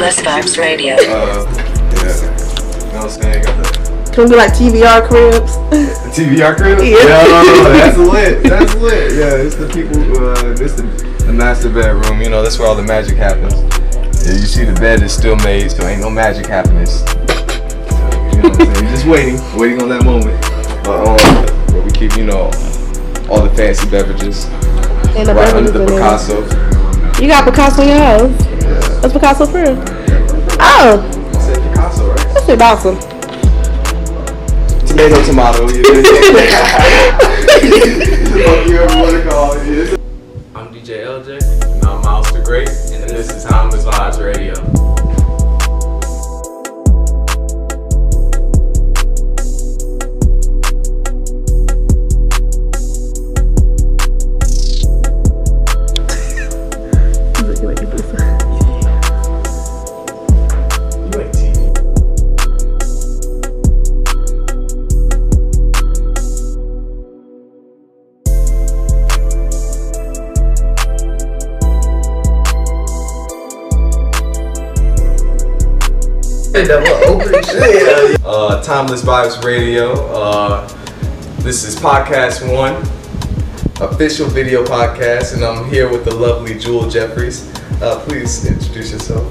Timeless Vibes Radio. You know what I'm saying? Got the Can we do like TVR cribs? TVR crib? Yeah. Yo, that's lit. That's lit. Yeah, it's the people, it's the master bedroom. You know, that's where all the magic happens. Yeah, you see the bed is still made, so ain't no magic happening. So, you know what I'm saying? Just waiting on that moment. Where we keep, you know, all the fancy beverages. And the right beverages under the in Picasso. You got Picasso in your house? Yeah. That's Picasso for real? Oh. I said Picasso, right? That's awesome. Tomato, you ever want to call it. I'm DJ LJ, and I'm Miles the Great, and this is Timeless Vibes Radio. Timeless Vibes Radio. This is podcast 1, official video podcast, and I'm here with the lovely Jewel Jeffries. Please introduce yourself.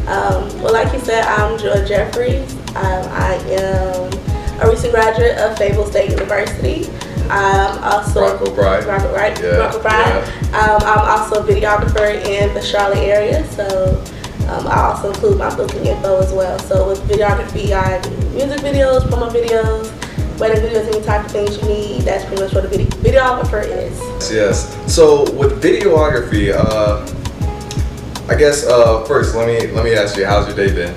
Well, like you said, I'm Jewel Jeffries. I am a recent graduate of Fayetteville State University. I'm also Bronco Pride. Bronco Pride. Yeah. I'm also a videographer in the Charlotte area, so I also include my booking info as well. So with videography, I do music videos, promo videos, wedding videos, any type of things you need. That's pretty much what a videographer is. Yes. So with videography, I guess first let me ask you, how's your day been?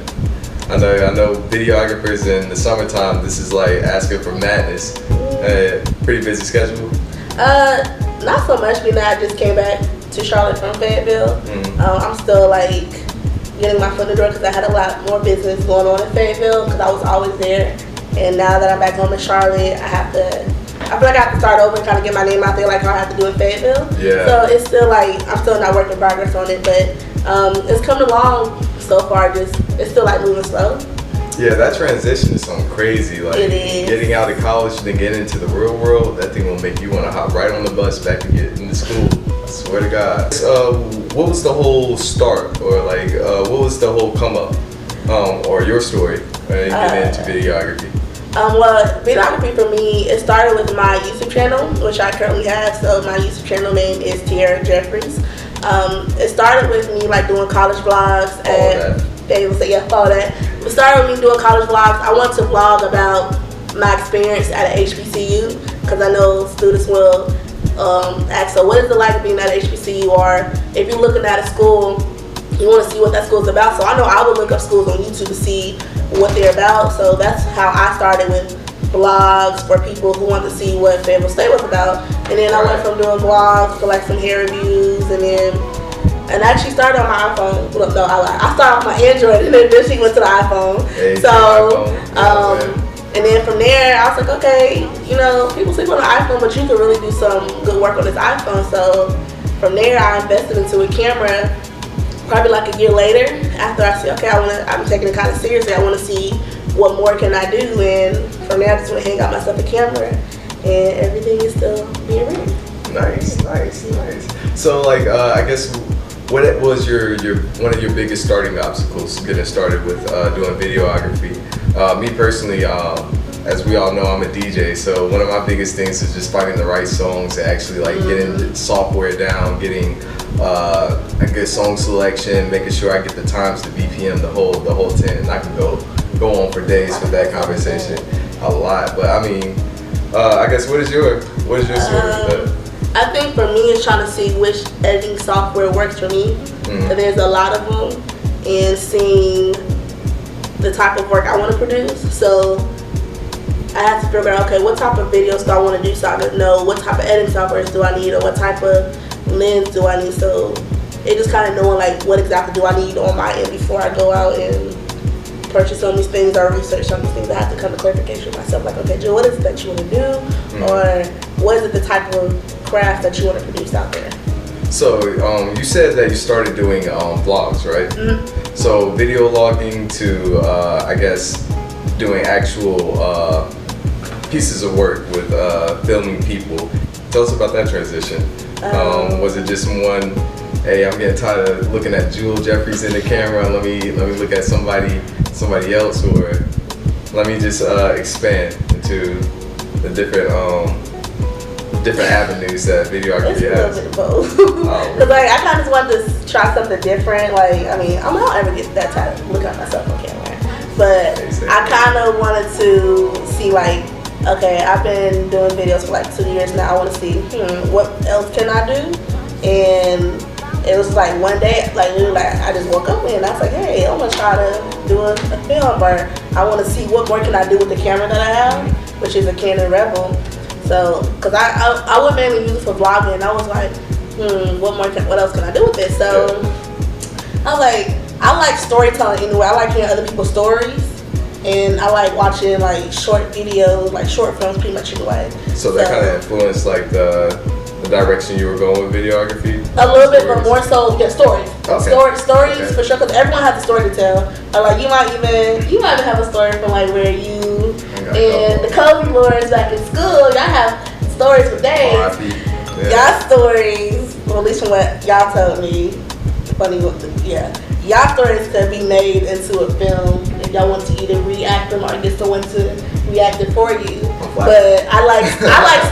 I know videographers in the summertime, this is like asking for madness. Pretty busy schedule? Not so much. I just came back to Charlotte from Fayetteville. I'm still like getting my foot in the door because I had a lot more business going on in Fayetteville because I was always there. And now that I'm back home in Charlotte, I feel like I have to start over and kind of get my name out there like how I have to do in Fayettille. Yeah. So it's still like, I'm still not working progress on it, but it's coming along so far. It's still like moving slow. Yeah, that transition is something crazy. Like It is. Getting out of college and then getting into the real world, that thing will make you want to hop right on the bus back and get into school. I swear to God. What was the whole start, or like what was the whole come up, or your story getting into videography? Well, videography for me, it started with my YouTube channel, which I currently have. So my YouTube channel name is TVR Jeffries. It started with me like doing college vlogs, and they would say, yeah, follow that. It started with me doing college vlogs. I wanted to vlog about my experience at an HBCU because I know students will ask, so what is it like being at HBCU, or if you're looking at a school, you want to see what that school is about. So I know I would look up schools on YouTube to see what they're about. So that's how I started with blogs for people who want to see what Fayetteville State was about. And then I went from doing blogs for like some hair reviews, and I actually started on my iPhone. Well, no, I started on my Android, and then eventually went to the iPhone. And then from there, I was like, okay, you know, people sleep on the iPhone, but you can really do some good work on this iPhone. So from there, I invested into a camera. Probably like a year later, after I said, okay, I'm taking it kind of seriously. I want to see what more can I do. And from there, I just went and got myself a camera, and everything is still being ready. Nice. So like, I guess, what was one of your biggest starting obstacles getting started with doing videography? Me personally, as we all know, I'm a DJ, so one of my biggest things is just finding the right songs and actually like getting the software down, getting a good song selection, making sure I get the times, the BPM, the whole 10. I can go on for days with that conversation, a lot. But I mean, I guess what is your story with that? I think for me, it's trying to see which editing software works for me. There's a lot of them, and seeing the type of work I want to produce. So I have to figure out, okay, what type of videos do I want to do, so I can know what type of editing software do I need, or what type of lens do I need. So it just kind of knowing like what exactly do I need on my end before I go out and purchase some of these things or research some of these things. I have to come to clarification with myself, like, okay, Jill, what is it that you want to do, or what is it the type of craft that you want to produce out there? So you said that you started doing vlogs, right? Mm-hmm. So video logging to I guess doing actual pieces of work with filming people. Tell us about that transition. Was it just one? Hey, I'm getting tired of looking at Jewel Jeffries in the camera. Let me look at somebody else, or let me just expand into the different avenues that videography has. It's a little bit of both. Cause like I kind of just wanted to try something different. Like I mean, I don't ever get that tired of looking at myself on camera, but I kind of wanted to see like, okay, I've been doing videos for like 2 years now. I want to see what else can I do, and it was like one day, like literally, like I just woke up and I was like, hey, I'm gonna try to do a film, or I want to see what more can I do with the camera that I have, which is a Canon Rebel. So, cause I would mainly use it for vlogging, and I was like, what else can I do with it? So, I was like, I like storytelling anyway. I like hearing other people's stories, and I like watching like short videos, like short films, pretty much anyway. So that kind of influenced like the direction you were going with videography? A little bit, but more so, stories. Okay. Stories for sure, because everyone has a story to tell. Or like you might even have a story from like where you and the Kobe Lords back in school. Y'all have stories for days. Y'all stories, well, at least from what y'all told me. Funny, y'all stories could be made into a film if y'all want to either react them or get someone to react it for you. But I like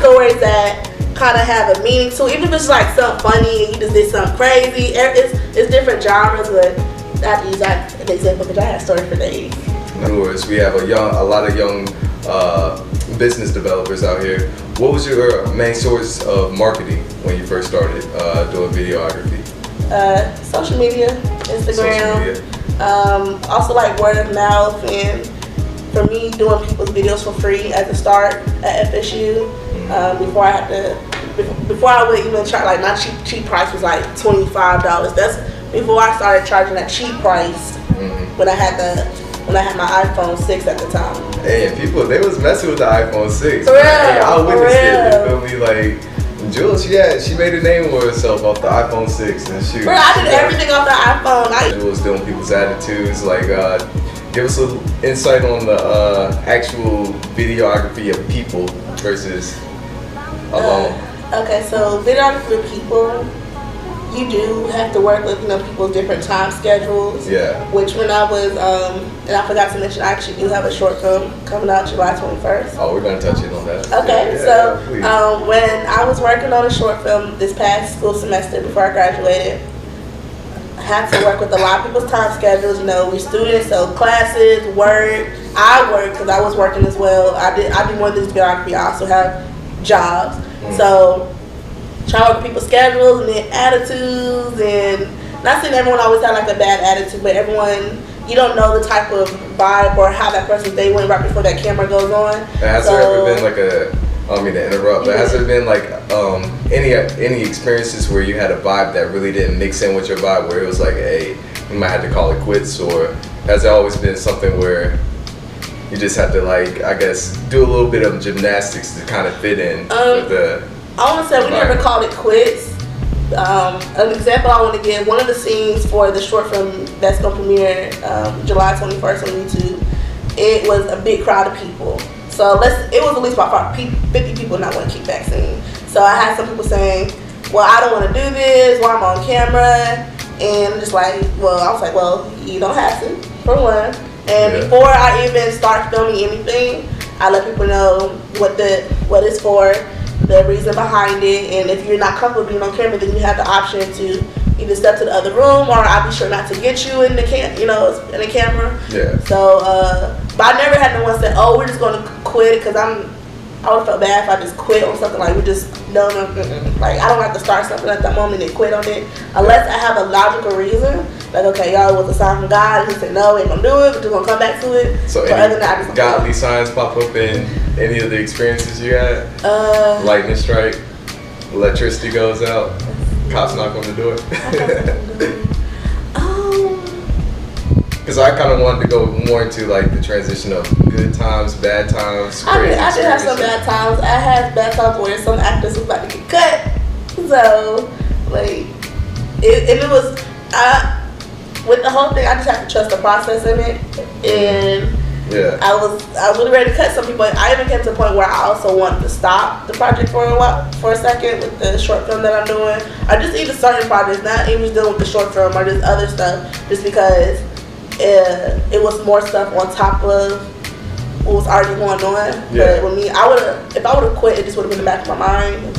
stories that kind of have a meaning to, even if it's like something funny and you just did something crazy. It's different genres, but I have to use that as an example because I have stories for days. We have a lot of young business developers out here. What was your main source of marketing when you first started doing videography? Social media, Instagram. Social media. Also like word of mouth, and for me doing people's videos for free at the start at FSU. Before I would even try, like my cheap price was like $25. That's before I started charging that cheap price when I had my iPhone 6 at the time. Hey, and people, they was messing with the iPhone 6. For real, hey, I witnessed it. You feel me? Like Jules, she made a name for herself off the iPhone 6, and shoot. Bro, I did everything off the iPhone. Jules doing people's attitudes, like give us a little insight on the actual videography of people versus alone. Okay, so videography with people, you do have to work with people's different time schedules. Yeah. Which when I was and I forgot to mention, I actually do have a short film coming out July 21st. Oh, we're gonna touch it on that. Okay, when I was working on a short film this past school semester before I graduated, I had to work with a lot of people's time schedules. We're students, so classes, work. I work because I was working as well. I do more than videography. I also have jobs. So try to work with people's schedules and their attitudes, and not saying everyone always has like a bad attitude, but everyone, you don't know the type of vibe or how that person's day went right before that camera goes on. Has there ever been like I don't mean to interrupt, but has there been like any experiences where you had a vibe that really didn't mix in with your vibe, where it was like, hey, you might have to call it quits, or has there always been something where you just have to, like, I guess, do a little bit of gymnastics to kind of fit in with the... I want to say we never called it quits. An example I want to give, one of the scenes for the short film that's going to premiere July 21st on YouTube, it was a big crowd of people. So it was at least about 50 people not want to keep back scene. So I had some people saying, well, I don't want to do this while I'm on camera. And I'm just like, I was like, well, you don't have to, for one. And before I even start filming anything, I let people know what it's for, the reason behind it, and if you're not comfortable being on camera, then you have the option to either step to the other room, or I'll be sure not to get you in the in the camera. Yeah. So, but I never had no one say, "Oh, we're just going to quit," because I would feel bad if I just quit on something, like we just like I don't have to start something at that moment and quit on it unless I have a logical reason. Like, okay, y'all, it was a sign from God, and He said, no, we ain't gonna do it, we're just gonna come back to it. So other than that, godly signs pop up in any of the experiences you had? Lightning strike, electricity goes out, cops knock on the door. Because I kind of wanted to go more into like the transition of good times, bad times. I did have some bad times. I had bad times where some actors was about to get cut. So, like, it was, with the whole thing, I just have to trust the process in it. And Yeah. I was really ready to cut some people. I even came to a point where I also wanted to stop the project for a second with the short film that I'm doing. Or just even certain projects, not even dealing with the short film or just other stuff, just because it was more stuff on top of what was already going on. Yeah. But with me, if I would have quit, it just would have been in the back of my mind.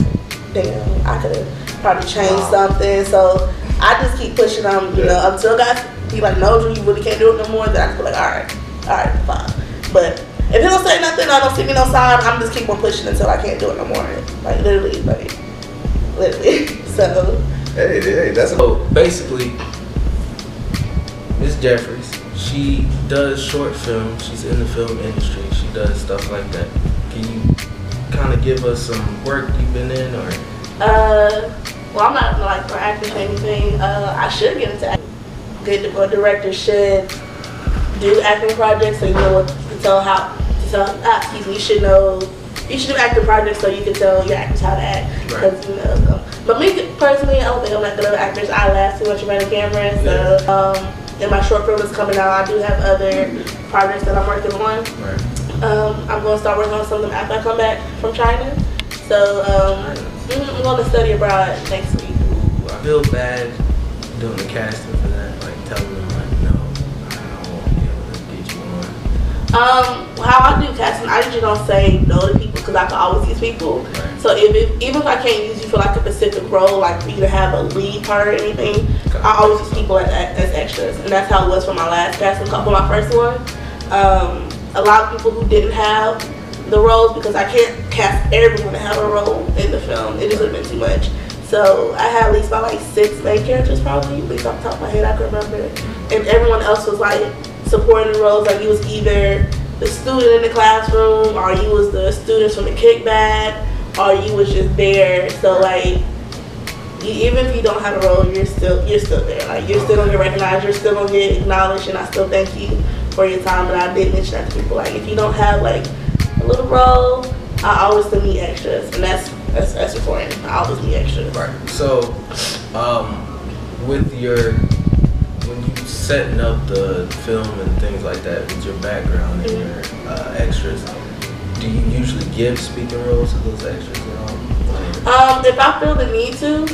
Damn, I could have probably changed something. So I just keep pushing them, you know, until guys be like, no, Drew, you really can't do it no more. Then I just be like, all right, fine. But if he don't say nothing, I don't see me no sign, I'm just keep on pushing until I can't do it no more. Like literally. So. Hey, that's So basically, Miss Jeffries, she does short film. She's in the film industry. She does stuff like that. Can you kind of give us some work you've been in, or? Well, I'm not like for acting or anything. I should get into acting. A director should do acting projects, so you know what to tell you should know. You should do acting projects so you can tell your actors how to act. Right. You know, but me personally, I don't think I'm that good of an actress. I laugh too much around the camera. So, and my short film is coming out. I do have other projects that I'm working on. Right. I'm going to start working on some of them after I come back from China. So, I'm going to study abroad next week. I feel bad doing the casting for that, like telling them like, no, I won't be able to get you on. How I do casting, I usually don't say no to people because I can always use people. Right. So even if I can't use you for like a specific role, like for you to have a lead part or anything, I always use people as extras, and that's how it was for my last casting call for my first one. A lot of people who didn't have the roles, because I can't cast everyone to have a role in the film. It just would have been too much. So I had at least about like 6 main characters probably, at least off the top of my head I can remember. And everyone else was like supporting roles, like you was either the student in the classroom, or you was the students from the kickback, or you was just there. So like, even if you don't have a role, you're still there. Like you're still gonna get recognized, you're still gonna get acknowledged, and I still thank you for your time. But I did mention that to people, like if you don't have like a little role, I always still need extras, and that's important. I always need extras. Right. So, with when you setting up the film and things like that, with your background and your extras, do you usually give speaking roles to those extras at all? If I feel the need to,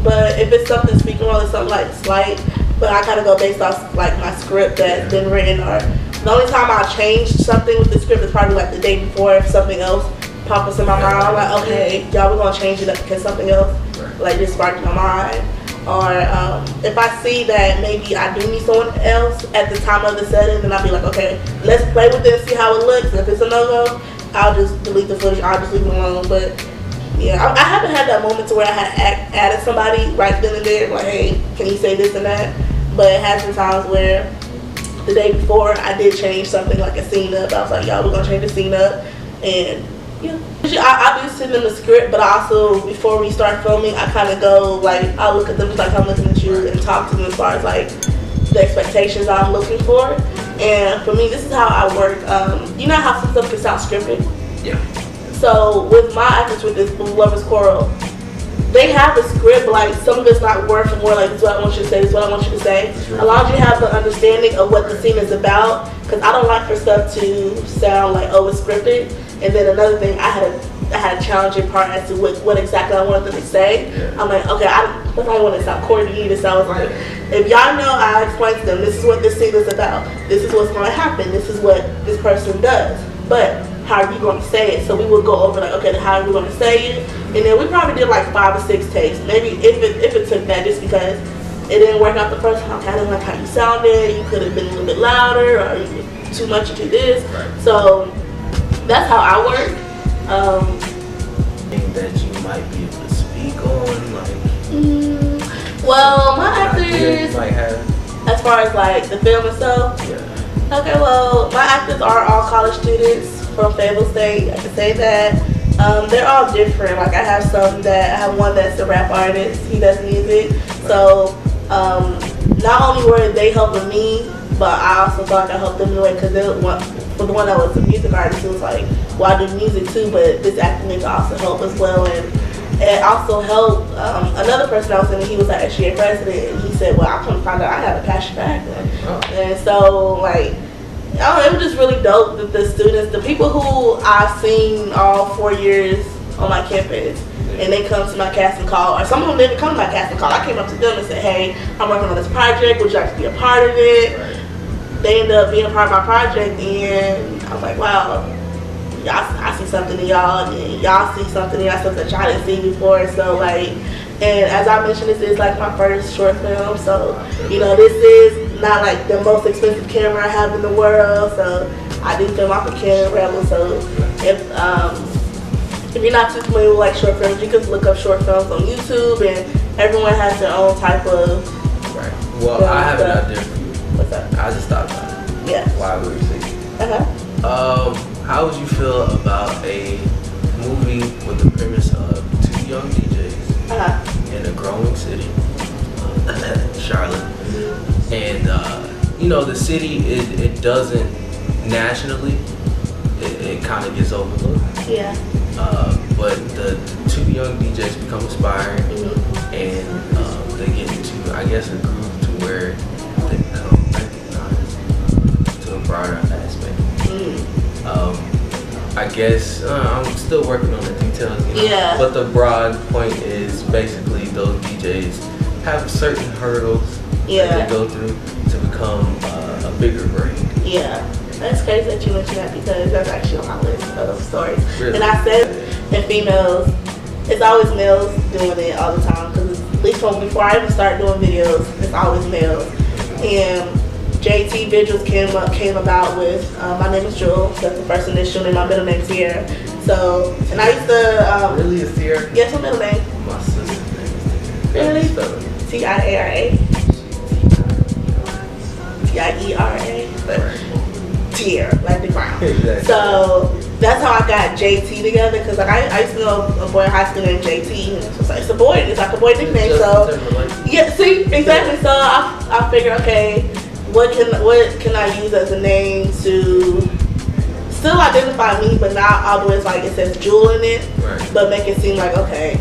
but if it's something speaking role, it's something like slight, but I kind of go based off like my script that's been written, or the only time I'll change something with the script is probably like the day before if something else pops in my mind. I'm like, okay, y'all, we're gonna change it up because something else like just sparked my mind. Or if I see that maybe I do need someone else at the time of the setting, then I'll be like, okay, let's play with it and see how it looks. And if it's a no-go, I'll just delete the footage. I'll just leave it alone. But yeah, I haven't had that moment to where I had added somebody right then and there, like, hey, can you say this and that? But it has been times where the day before I did change something like a scene up. I was like, y'all, we're gonna change the scene up, and yeah. I do send them the script, but I also, before we start filming, I kind of go, like, I look at them just like I'm looking at you and talk to them as far as, like, the expectations I'm looking for. And for me, this is how I work. You know how some stuff can sound scripted? Yeah. So with my actors with this Blue Lovers Choral, they have a script, but like some of it's not word for word, like this is what I want you to say, this is what I want you to say. As long as you have the understanding of what the scene is about, because I don't like for stuff to sound like, oh, it's scripted. And then another thing, I had a challenging part as to what exactly I wanted them to say. Yeah. I'm like, okay, I don't want to sound corny either, so I was like, if y'all know, I explained to them, this is what this scene is about, this is what's going to happen, this is what this person does, but how are you going to say it? So we would go over like, okay, how are we going to say it? And then we probably did like 5 or 6 takes, maybe if it took that, just because it didn't work out the first time. I didn't like how you sounded, you could have been a little bit louder, or you were too much into this. Right. So that's how I work. That you might be able to speak on, like. Well, my actors, might have. as far as like the film and stuff. Yeah. Okay, well, my actors are all college students from Fayetteville State. I can say that. They're all different. Like I have one that's a rap artist. He does music. So not only were they helping me, but I also thought I helped them in a way, because for the one that was a music artist, it was like, well, I do music too, but this acting can also help as well. And it also helped another person I was in. He was like SGA president, and he said, "Well, I come to find out I have a passion for acting." And so like, it was just really dope that the students, the people who I've seen all 4 years on my campus, and they come to my casting call, or some of them didn't come to my casting call. I came up to them and said, "Hey, I'm working on this project. Would you like to be a part of it?" Right. They ended up being a part of my project, and I was like, "Wow, I see something in y'all, and y'all see something in y'all, stuff that y'all didn't see before." So like, and as I mentioned, this is like my first short film, so you know, this is not like the most expensive camera I have in the world. So I do film off a Canon Rebel. So if you're not too familiar with like short films, you can look up short films on YouTube, and everyone has their own type of. Right. Well, I have an idea for you. What's up? I just thought about it. Yeah. While we were singing. How would you feel about a movie with the premise of two young DJs in a growing city, Charlotte, and you know, the city it doesn't nationally, it kind of gets overlooked. Yeah. But the two young DJs become inspired, and they get into, I guess, a groove to where they become recognized to a broader aspect. I guess I'm still working on the details, you know? Yeah. But the broad point is basically those DJs have certain hurdles that they go through to become a bigger brand. Yeah. That's crazy that you mentioned that, because that's actually on my list of stories. Really? And I said, in females, it's always males doing it all the time, because at least before I even start doing videos, it's always males. And JT Visuals came about with, my name is Jewel, that's the first initial name, my middle name is Tiara. So, and I used to... Really, is Tiara? Yes, my middle name. My sister's name is Tiara. Really? Tiara. Tiera. Tier, like the ground. Exactly. So that's how I got JT together, because like I used to know a boy in high school named JT, and it's a boy, it's like a boy nickname. So yeah, see, exactly. So I figured, okay, what can I use as a name to still identify me, but not always like it says Jewel in it, but make it seem like, okay,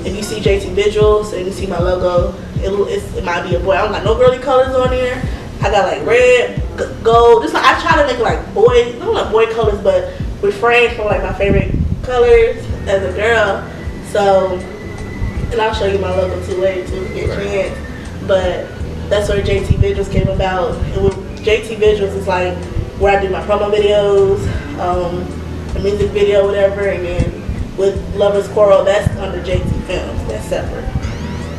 if you see JT Visuals and you see my logo, it might be a boy. I don't got no girly colors on there. I got like red, gold. Just like, I try to make it like boy, not like boy colors, but refrain from like my favorite colors as a girl. So, and I'll show you my logo too later too, if you get a chance. But that's where JT Visuals came about. And with JT Visuals is like where I do my promo videos, the music video, whatever, and then with Lovers Quarrel, that's under JT Films. That's separate,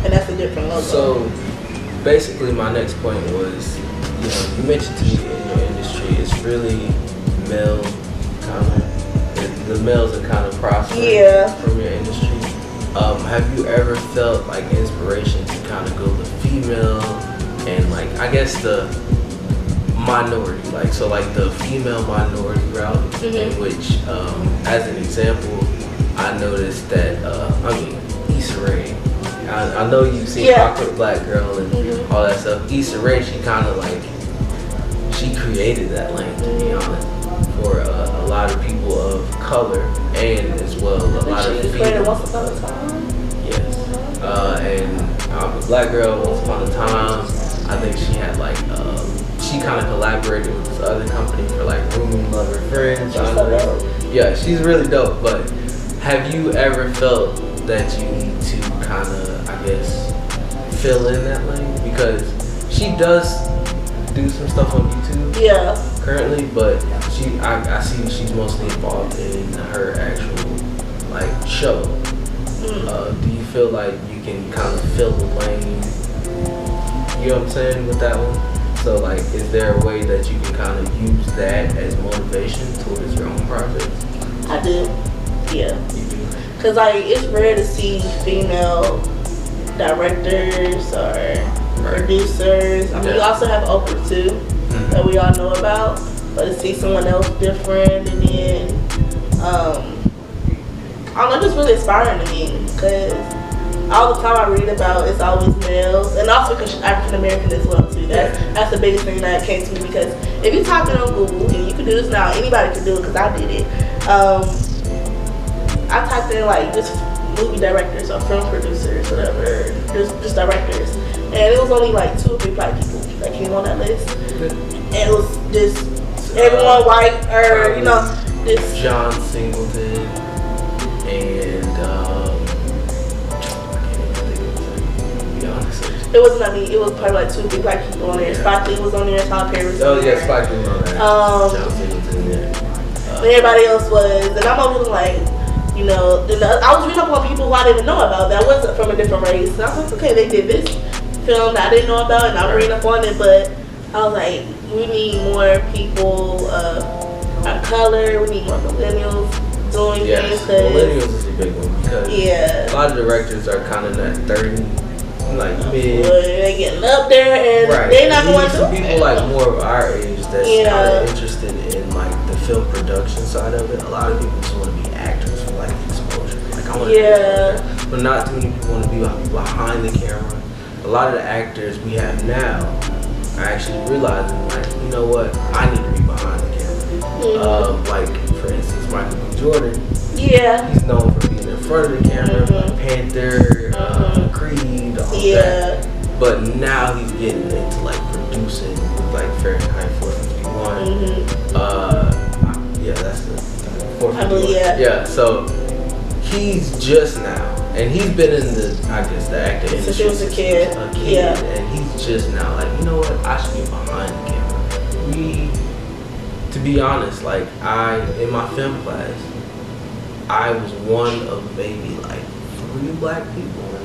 and that's a different logo. So basically, my next point was, you know, you mentioned to me in your industry, it's really male kind of, the males are kind of prospering from your industry. Have you ever felt like inspiration to kind of go the female and like, I guess the minority, like, so like the female minority route, in which, as an example, I noticed that, Issa Rae, I know you've seen Awkward Black Girl and all that stuff. Issa Rae, she kind of like, she created that lane, to be honest, for a lot of people of color, and as well a lot of females. Once Upon a Time. Yes. And Black Girl, Once Upon a Time, I think she had like, she kind of collaborated with this other company for like Rooming Lover Friends. Yeah, she's really dope. But have you ever felt that you need to kind of, I guess, fill in that lane? Because she does do some stuff on YouTube currently, but I see she's mostly involved in her actual like show. Do you feel like you can kind of fill the lane, you know what I'm saying, with that one? So like, is there a way that you can kind of use that as motivation towards your own projects? I do, yeah. You do? Cause like, it's rare to see female directors or producers. I mean, you also have Oprah too, that we all know about. But to see someone else different, and then I don't know, just really inspiring to me. Cause all the time I read about, it's always males, and also because she's African American as well too. That's the biggest thing that came to me, because if you type in on Google, and you can do this now, anybody can do it, because I did it. I typed in like just movie directors or film producers, whatever, just directors. And it was only like 2 or 3 black people that came on that list. And it was just everyone white or, you know, this John Singleton and it wasn't I mean, it was probably like 2 or 3 black people on there. Spike Lee was on there, Tyler Perry was on there. Oh yeah, Spike Lee was on there. John Singleton, yeah. And everybody else was, and I'm always like, you know, I was reading up on people who I didn't even know about that wasn't from a different race. And I was like, okay, they did this film that I didn't know about, and I'm reading up on it, but I was like, we need more people of our color, we need more millennials doing things. Millennials is a big one because a lot of directors are kind of that 30, like mid. They're getting up there, and they're not going to do people like more of our age that's kind of interested in like the film production side of it. A lot of people just want to be actors for like exposure. Like I want to be actors, but not too many people want to be behind the camera. A lot of the actors we have now are actually realizing like, you know what, I need to be behind the camera. Like for instance, Michael B. Jordan. Yeah. He's known for being in front of the camera, like Panther, Creed, all that. But now he's getting into like producing, like Fahrenheit 451. Yeah, that's the 451. Yeah, so he's just now, and he's been in the, I guess, the acting industry since he was a kid. And he's just now like, you know what, I should be behind the camera. To be honest, like in my film class, I was one of maybe like 3 black people in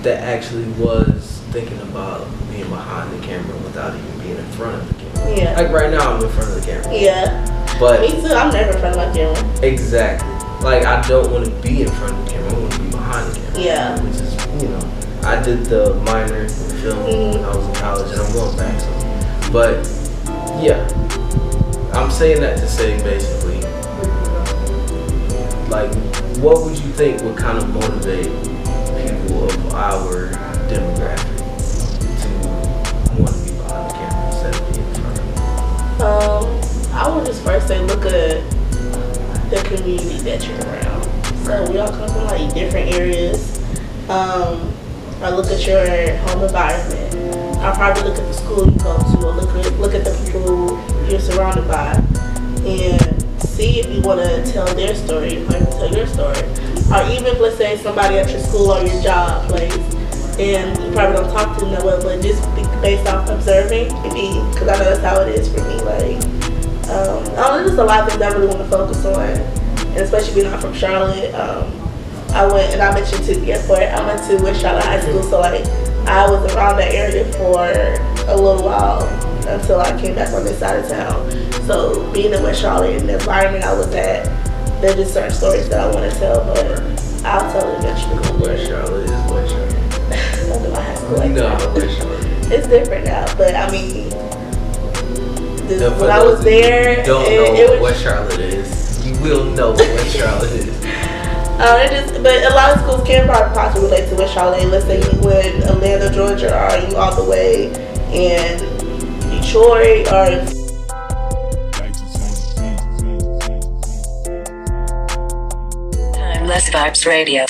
that actually was thinking about being behind the camera without even being in front of the camera. Yeah. Like right now, I'm in front of the camera. Yeah. But me too. I'm never in front of my camera. Exactly. Like I don't want to be in front of the camera. I want to be behind the camera. Yeah. Which is, you know, I did the minor in film when I was in college, and I'm going back. So, but yeah, I'm saying that to say basically, like, what would you think would kind of motivate people of our demographic to want to be behind the camera instead of being in front of it? I would just first say look at the community that you're around. So we all come from like different areas. I look at your home environment. I'll probably look at the school you go to, or look at the people you're surrounded by, and see if you want to tell their story, if you want to tell your story. Or even, let's say, somebody at your school or your job place, and you probably don't talk to them that well, but just based off observing, maybe, because I know that's how it is for me. Like, there's just a lot of things I really want to focus on, and especially being I'm from Charlotte. I went, and I mentioned to you before, I went to West Charlotte High School, so like, I was around that area for a little while until I came back on this side of town. So being in West Charlotte and the environment I was at, there's just certain stories that I want to tell, but I'll tell it eventually. West Charlotte is West Charlotte. I don't know my high school like that. West Charlotte. It's different now, but I mean, when I was there, you don't know what West Charlotte is. You will know what West Charlotte is. But a lot of schools can possibly relate to West Charlotte. Let's say you in Atlanta, Georgia, or you all the way in Detroit, or Timeless Vibes Radio.